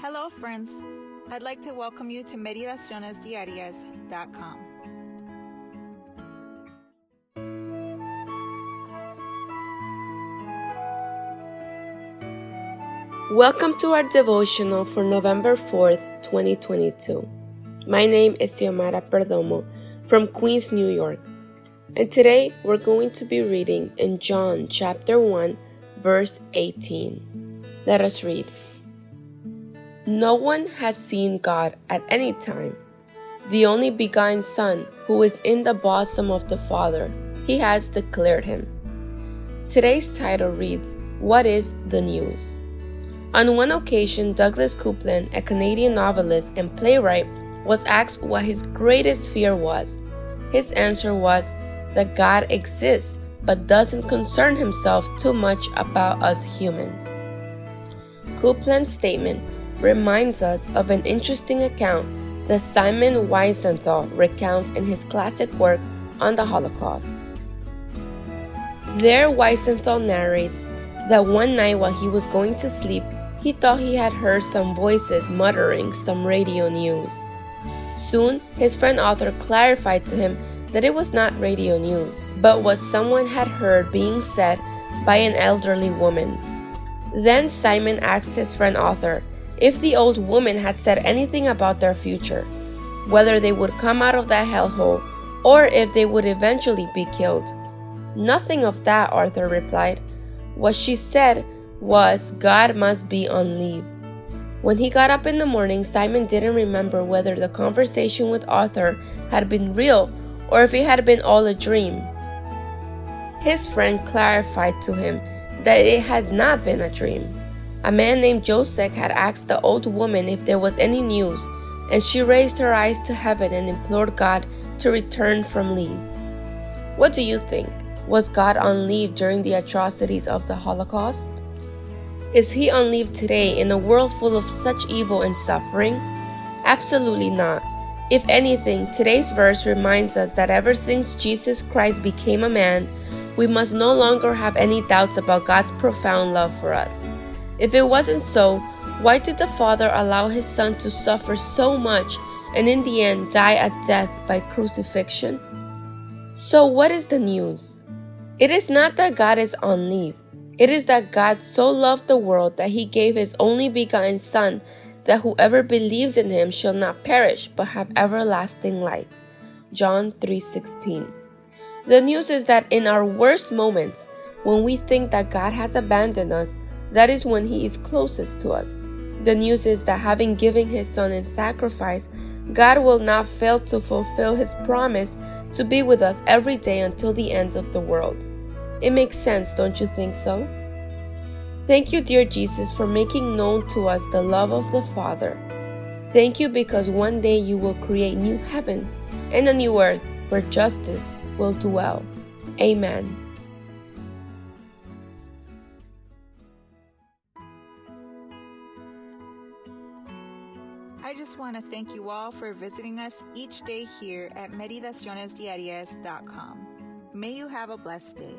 Hello friends, I'd like to welcome you to Meditaciones Diarias.com. Welcome to our devotional for November 4th, 2022. My name is Xiomara Perdomo from Queens, New York. And today we're going to be reading in John chapter 1, verse 18. Let us read. No one has seen God at any time. The only begotten Son, who is in the bosom of the Father, he has declared him. Today's title reads, What is the News? On one occasion, Douglas Coupland, a Canadian novelist and playwright, was asked what his greatest fear was. His answer was that God exists but doesn't concern himself too much about us humans. Coupland's statement reminds us of an interesting account that Simon Wiesenthal recounts in his classic work on the Holocaust. There, Wiesenthal narrates that one night while he was going to sleep, he thought he had heard some voices muttering some radio news. Soon, his friend author clarified to him that it was not radio news, but what someone had heard being said by an elderly woman. Then Simon asked his friend author if the old woman had said anything about their future, whether they would come out of that hellhole, or if they would eventually be killed. Nothing of that, Arthur replied. What she said was God must be on leave. When he got up in the morning, Simon didn't remember whether the conversation with Arthur had been real or if it had been all a dream. His friend clarified to him that it had not been a dream. A man named Joseph had asked the old woman if there was any news, and she raised her eyes to heaven and implored God to return from leave. What do you think? Was God on leave during the atrocities of the Holocaust? Is he on leave today in a world full of such evil and suffering? Absolutely not. If anything, today's verse reminds us that ever since Jesus Christ became a man, we must no longer have any doubts about God's profound love for us. If it wasn't so, why did the Father allow his Son to suffer so much and in the end die a death by crucifixion? So what is the news? It is not that God is on leave. It is that God so loved the world that he gave his only begotten Son, that whoever believes in him shall not perish but have everlasting life. John 3:16. The news is that in our worst moments, when we think that God has abandoned us, that is when he is closest to us. The news is that having given his Son in sacrifice, God will not fail to fulfill his promise to be with us every day until the end of the world. It makes sense, don't you think so? Thank you, dear Jesus, for making known to us the love of the Father. Thank you because one day you will create new heavens and a new earth where justice will dwell. Amen. I just want to thank you all for visiting us each day here at Meditacionesdiarias.com. May you have a blessed day.